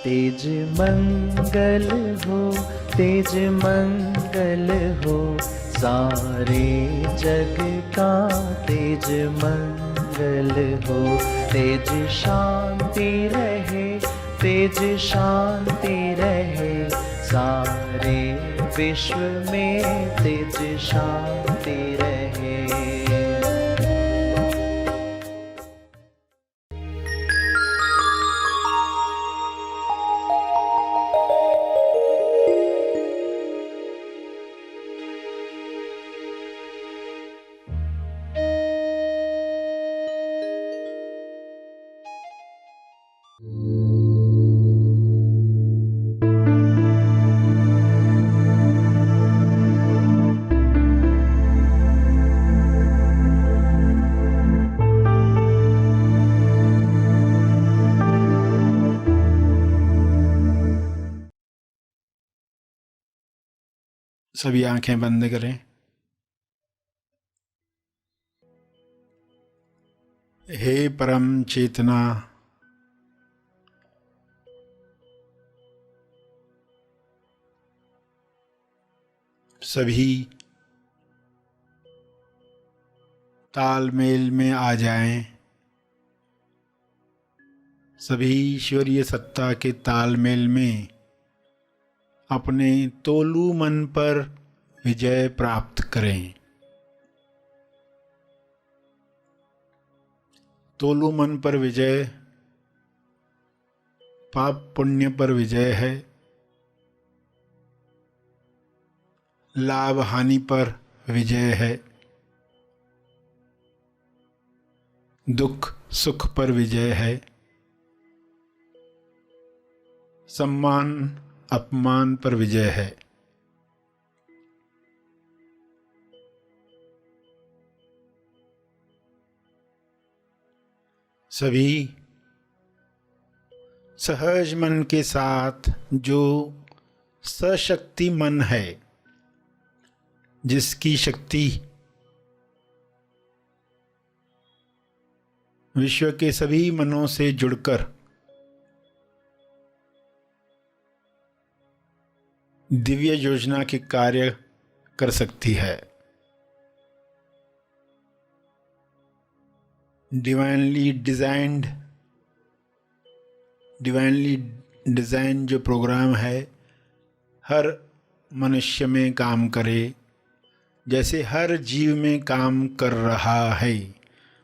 तेज मंगल हो, तेज मंगल हो, सारे जग का तेज मंगल हो। तेज शांति रहे, तेज शांति रहे, सारे विश्व में तेज शांति रहे। सभी आंखें बंद करें। हे परम चेतना, सभी तालमेल में आ जाएं। सभी ईश्वरीय सत्ता के तालमेल में अपने तोलू मन पर विजय प्राप्त करें। तोलू मन पर विजय पाप पुण्य पर विजय है, लाभ हानि पर विजय है, दुख सुख पर विजय है, सम्मान अपमान पर विजय है। सभी सहज मन के साथ, जो सशक्ति मन है, जिसकी शक्ति विश्व के सभी मनों से जुड़कर दिव्य योजना के कार्य कर सकती है। डिवाइनली डिज़ाइन जो प्रोग्राम है, हर मनुष्य में काम करे, जैसे हर जीव में काम कर रहा है।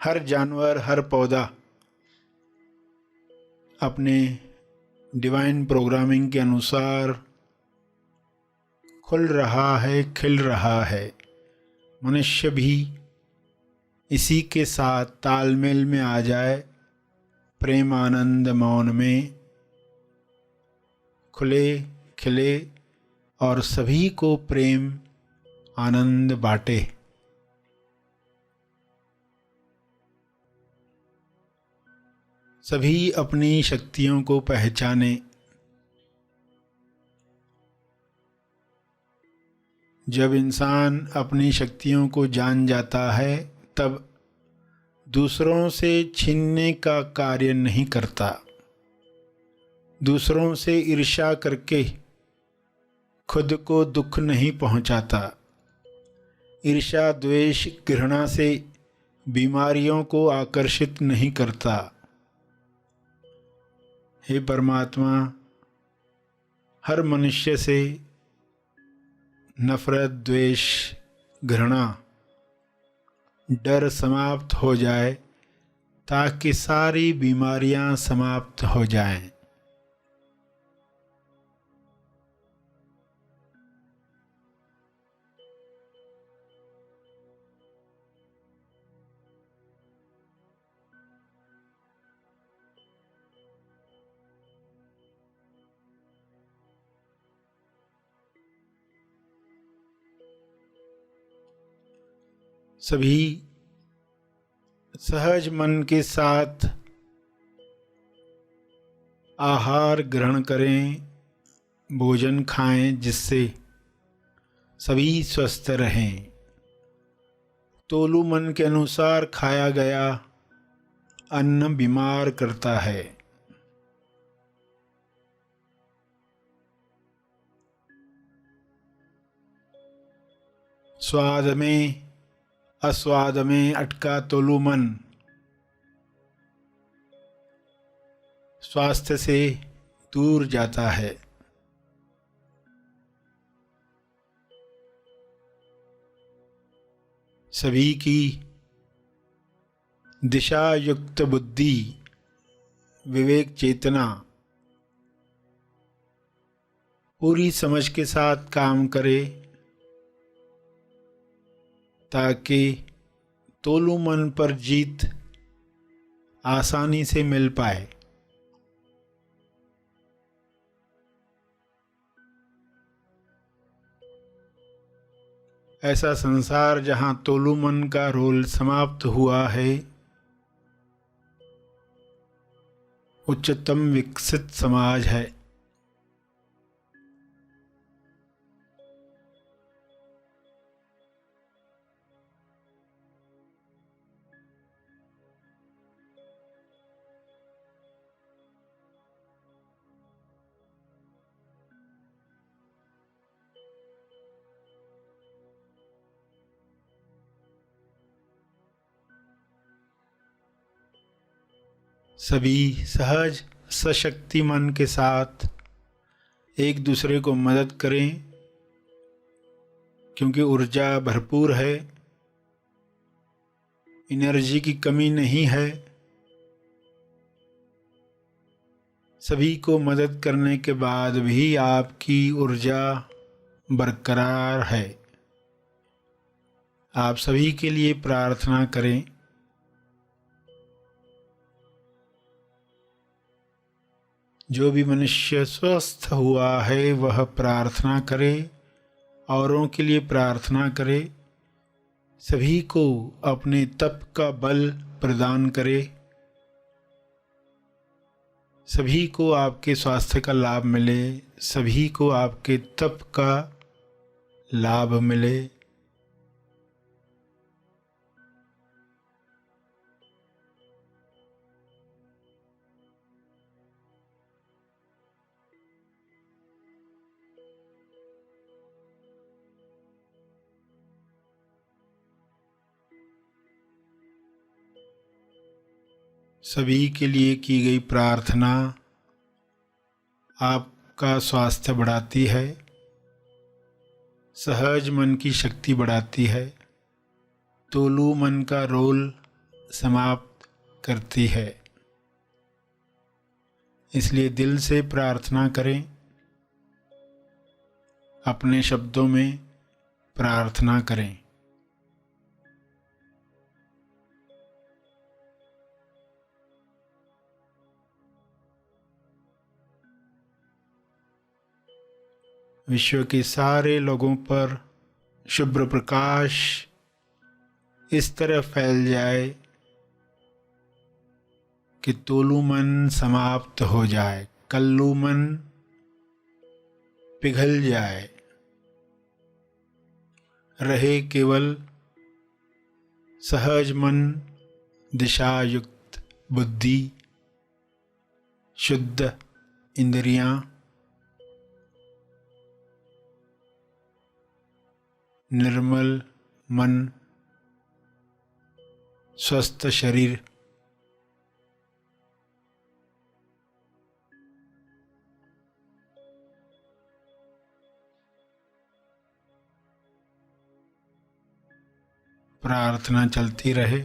हर जानवर, हर पौधा अपने डिवाइन प्रोग्रामिंग के अनुसार खुल रहा है, खिल रहा है। मनुष्य भी इसी के साथ तालमेल में आ जाए, प्रेम आनंद मौन में खुले खिले और सभी को प्रेम आनंद बांटे। सभी अपनी शक्तियों को पहचाने। जब इंसान अपनी शक्तियों को जान जाता है, तब दूसरों से छीनने का कार्य नहीं करता, दूसरों से ईर्ष्या करके खुद को दुख नहीं पहुंचाता, ईर्ष्या द्वेष घृणा से बीमारियों को आकर्षित नहीं करता। हे परमात्मा, हर मनुष्य से नफरत, द्वेष, घृणा, डर समाप्त हो जाए, ताकि सारी बीमारियां समाप्त हो जाएं। सभी सहज मन के साथ आहार ग्रहण करें, भोजन खाएं, जिससे सभी स्वस्थ रहें। तोलू मन के अनुसार खाया गया अन्न बीमार करता है। स्वाद में अस्वाद में अटका तोलू मन स्वास्थ्य से दूर जाता है। सभी की दिशा युक्त बुद्धि, विवेक चेतना पूरी समझ के साथ काम करे ताकि तोलू मन पर जीत आसानी से मिल पाए। ऐसा संसार जहाँ तोलू मन का रोल समाप्त हुआ है, उच्चतम विकसित समाज है। सभी सहज सशक्ति मन के साथ एक दूसरे को मदद करें, क्योंकि ऊर्जा भरपूर है, एनर्जी की कमी नहीं है। सभी को मदद करने के बाद भी आपकी ऊर्जा बरकरार है। आप सभी के लिए प्रार्थना करें। जो भी मनुष्य स्वस्थ हुआ है वह प्रार्थना करे, औरों के लिए प्रार्थना करे, सभी को अपने तप का बल प्रदान करे, सभी को आपके स्वास्थ्य का लाभ मिले, सभी को आपके तप का लाभ मिले। सभी के लिए की गई प्रार्थना आपका स्वास्थ्य बढ़ाती है, सहज मन की शक्ति बढ़ाती है, तोलू मन का रोल समाप्त करती है। इसलिए दिल से प्रार्थना करें, अपने शब्दों में प्रार्थना करें। विश्व के सारे लोगों पर शुभ्र प्रकाश इस तरह फैल जाए कि तोलू मन समाप्त हो जाए, कल्लू मन पिघल जाए, रहे केवल सहज मन, दिशायुक्त बुद्धि, शुद्ध इंद्रियां, निर्मल मन, स्वस्थ शरीर। प्रार्थना चलती रहे।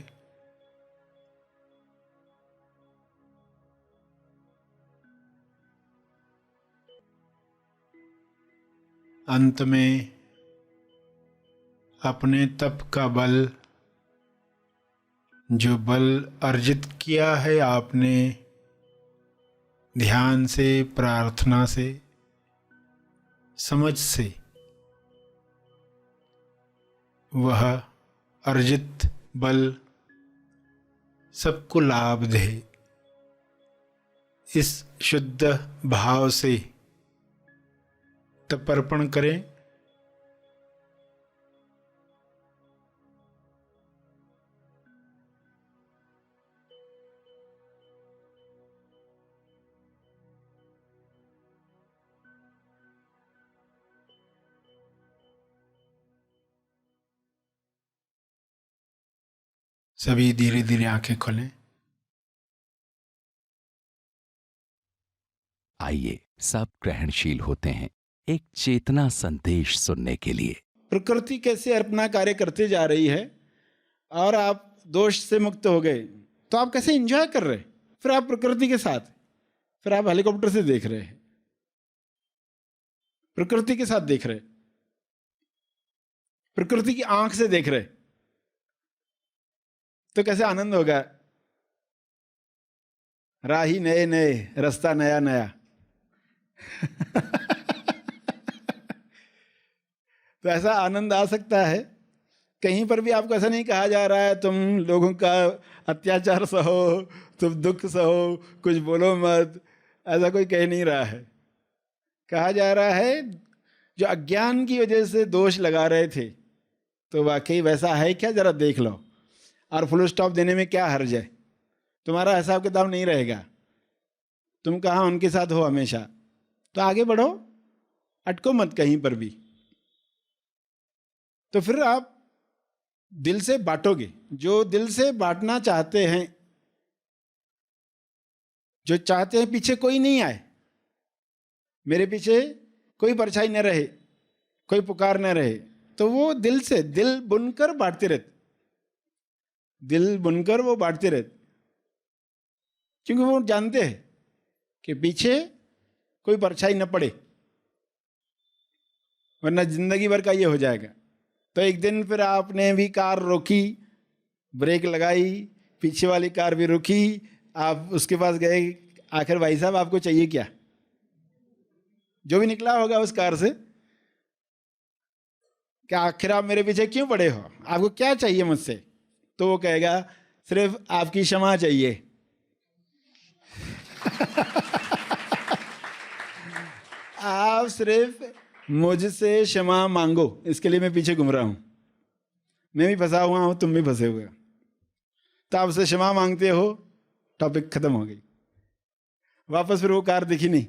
अंत में अपने तप का बल, जो बल अर्जित किया है आपने ध्यान से, प्रार्थना से, समझ से, वह अर्जित बल सबको लाभ दे। इस शुद्ध भाव से तर्पण करें। सभी धीरे धीरे आंखें खोलें। आइए सब ग्रहणशील होते हैं एक चेतना संदेश सुनने के लिए। प्रकृति कैसे अपना कार्य करते जा रही है और आप दोष से मुक्त हो गए, तो आप कैसे एंजॉय कर रहे, फिर आप प्रकृति के साथ, फिर आप हेलीकॉप्टर से देख रहे हैं, प्रकृति के साथ देख रहे, प्रकृति की आंख से देख रहे, तो कैसे आनंद होगा। राही नए नए, रास्ता नया नया। तो ऐसा आनंद आ सकता है। कहीं पर भी आपको ऐसा नहीं कहा जा रहा है तुम लोगों का अत्याचार सहो, तुम दुख सहो, कुछ बोलो मत, ऐसा कोई कह नहीं रहा है। कहा जा रहा है जो अज्ञान की वजह से दोष लगा रहे थे, तो वाकई वैसा है क्या, जरा देख लो। और फुल स्टॉप देने में क्या हर्ज है, तुम्हारा हिसाब किताब नहीं रहेगा, तुम कहाँ उनके साथ हो हमेशा, तो आगे बढ़ो, अटको मत कहीं पर भी। तो फिर आप दिल से बांटोगे। जो दिल से बांटना चाहते हैं, जो चाहते हैं पीछे कोई नहीं आए, मेरे पीछे कोई परछाई न रहे, कोई पुकार न रहे, तो वो दिल से, दिल बुनकर बांटते रहते, दिल बुनकर वो बांटते रहते, क्योंकि वो जानते हैं कि पीछे कोई परछाई न पड़े, वरना जिंदगी भर का ये हो जाएगा। तो एक दिन फिर आपने भी कार रोकी, ब्रेक लगाई, पीछे वाली कार भी रुकी, आप उसके पास गए, आखिर भाई साहब आपको चाहिए क्या, जो भी निकला होगा उस कार से, कि आखिर आप मेरे पीछे क्यों पड़े हो, आपको क्या चाहिए मुझसे, तो वो कहेगा सिर्फ आपकी क्षमा चाहिए। आप सिर्फ मुझसे क्षमा मांगो, इसके लिए मैं पीछे घूम रहा हूं, मैं भी फंसा हुआ हूं, तुम भी फंसे हुए हो, तो आपसे क्षमा मांगते हो, टॉपिक खत्म हो गई। वापस फिर वो कार दिखी नहीं।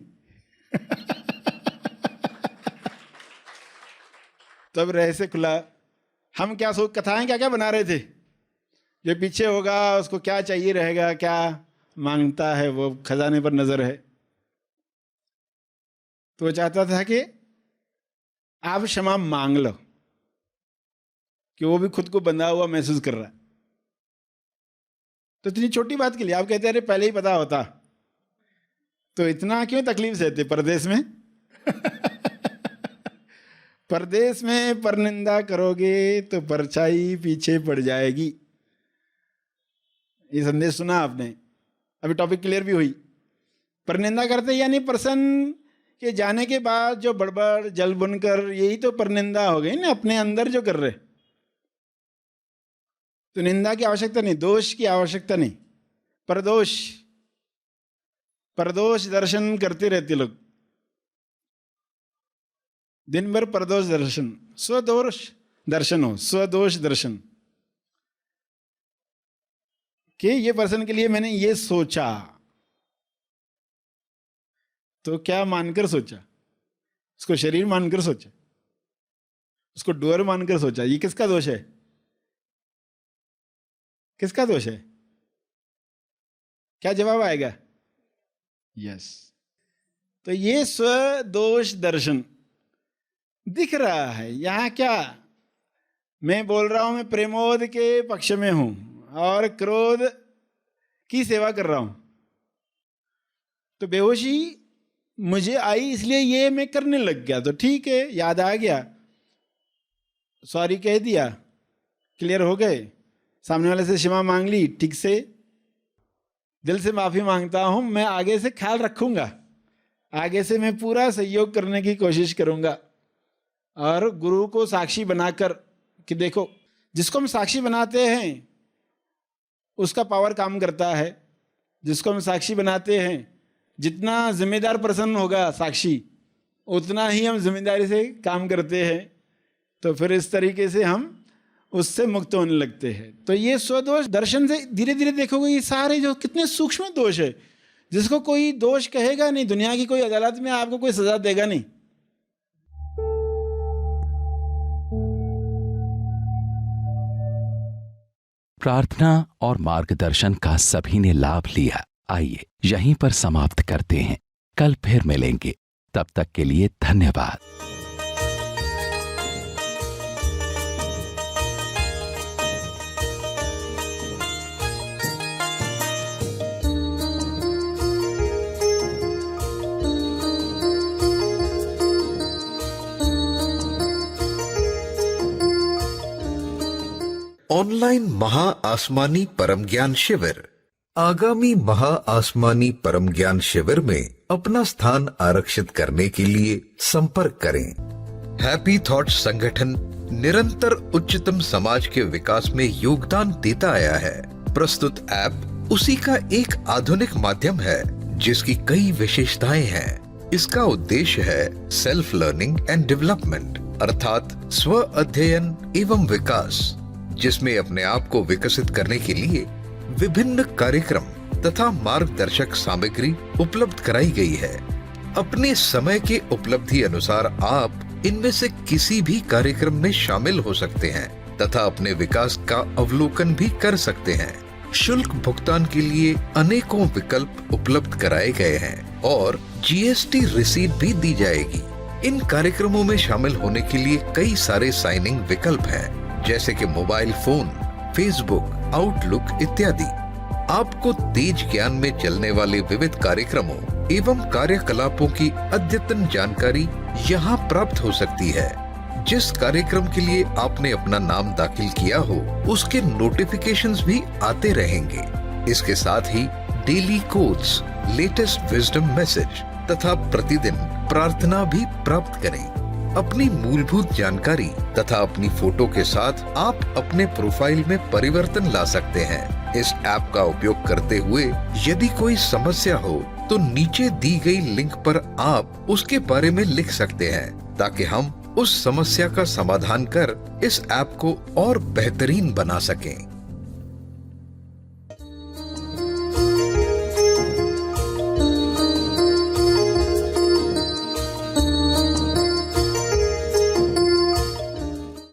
तब रहस्य खुला। हम क्या सोच, कथाएं क्या क्या बना रहे थे, जो पीछे होगा उसको क्या चाहिए रहेगा, क्या मांगता है, वो खजाने पर नजर है। तो वो चाहता था कि आप क्षमा मांग लो, कि वो भी खुद को बंधा हुआ महसूस कर रहा है। तो इतनी छोटी बात के लिए आप कहते हैं अरे पहले ही पता होता, तो इतना क्यों तकलीफ सहते परदेश में। परदेश में परनिंदा करोगे तो परछाई पीछे पड़ जाएगी। ये संदेश सुना आपने, अभी टॉपिक क्लियर भी हुई। परनिंदा करते यानी पर्सन के जाने के बाद जो बड़बड़ जल बुनकर, यही तो परनिंदा हो गई ना, अपने अंदर जो कर रहे। तो निंदा की आवश्यकता नहीं, दोष की आवश्यकता नहीं, परदोष, परदोष दर्शन करते रहते लोग दिन भर, परदोष दर्शन, स्वदोष दर्शन हो, स्वदोष दर्शन, कि ये पर्सन के लिए मैंने ये सोचा, तो क्या मानकर सोचा, उसको शरीर मानकर सोचा, उसको डूअर मानकर सोचा, ये किसका दोष है, किसका दोष है, क्या जवाब आएगा, यस। तो ये स्वदोष दर्शन दिख रहा है यहां। क्या मैं बोल रहा हूं, मैं प्रेमोद के पक्ष में हूं और क्रोध की सेवा कर रहा हूं, तो बेहोशी मुझे आई इसलिए ये मैं करने लग गया, तो ठीक है, याद आ गया, सॉरी कह दिया, क्लियर हो गए, सामने वाले से क्षमा मांग ली, ठीक से दिल से माफी मांगता हूं, मैं आगे से ख्याल रखूंगा, आगे से मैं पूरा सहयोग करने की कोशिश करूंगा। और गुरु को साक्षी बनाकर कि देखो, जिसको हम साक्षी बनाते हैं उसका पावर काम करता है, जिसको हम साक्षी बनाते हैं, जितना जिम्मेदार पर्सन होगा साक्षी, उतना ही हम जिम्मेदारी से काम करते हैं। तो फिर इस तरीके से हम उससे मुक्त होने लगते हैं। तो ये स्वदोष दर्शन से धीरे धीरे देखोगे, ये सारे जो कितने सूक्ष्म दोष है, जिसको कोई दोष कहेगा नहीं, दुनिया की कोई अदालत में आपको कोई सजा देगा नहीं। प्रार्थना और मार्गदर्शन का सभी ने लाभ लिया। आइए यहीं पर समाप्त करते हैं, कल फिर मिलेंगे। तब तक के लिए धन्यवाद। ऑनलाइन महा आसमानी परम ज्ञान शिविर। आगामी महा आसमानी परम ज्ञान शिविर में अपना स्थान आरक्षित करने के लिए संपर्क करें। हैप्पी थॉट्स संगठन निरंतर उच्चतम समाज के विकास में योगदान देता आया है। प्रस्तुत ऐप उसी का एक आधुनिक माध्यम है जिसकी कई विशेषताएं हैं। इसका उद्देश्य है सेल्फ लर्निंग एंड डेवलपमेंट, अर्थात स्व अध्ययन एवं विकास, जिसमें अपने आप को विकसित करने के लिए विभिन्न कार्यक्रम तथा मार्गदर्शक सामग्री उपलब्ध कराई गई है। अपने समय के उपलब्धि अनुसार आप इनमें से किसी भी कार्यक्रम में शामिल हो सकते हैं तथा अपने विकास का अवलोकन भी कर सकते हैं। शुल्क भुगतान के लिए अनेकों विकल्प उपलब्ध कराए गए हैं और जीएसटी रिसीट भी दी जाएगी। इन कार्यक्रमों में शामिल होने के लिए कई सारे साइनिंग विकल्प हैं, जैसे कि मोबाइल फोन, फेसबुक, आउटलुक इत्यादि। आपको तेज ज्ञान में चलने वाले विविध कार्यक्रमों एवं कार्यकलापों की अद्यतन जानकारी यहाँ प्राप्त हो सकती है। जिस कार्यक्रम के लिए आपने अपना नाम दाखिल किया हो उसके नोटिफिकेशंस भी आते रहेंगे। इसके साथ ही daily quotes, latest wisdom message तथा प्रतिदिन प्रार्थना भी प्राप्त करें। अपनी मूलभूत जानकारी तथा अपनी फोटो के साथ आप अपने प्रोफाइल में परिवर्तन ला सकते हैं। इस ऐप का उपयोग करते हुए यदि कोई समस्या हो तो नीचे दी गई लिंक पर आप उसके बारे में लिख सकते हैं, ताकि हम उस समस्या का समाधान कर इस ऐप को और बेहतरीन बना सकें।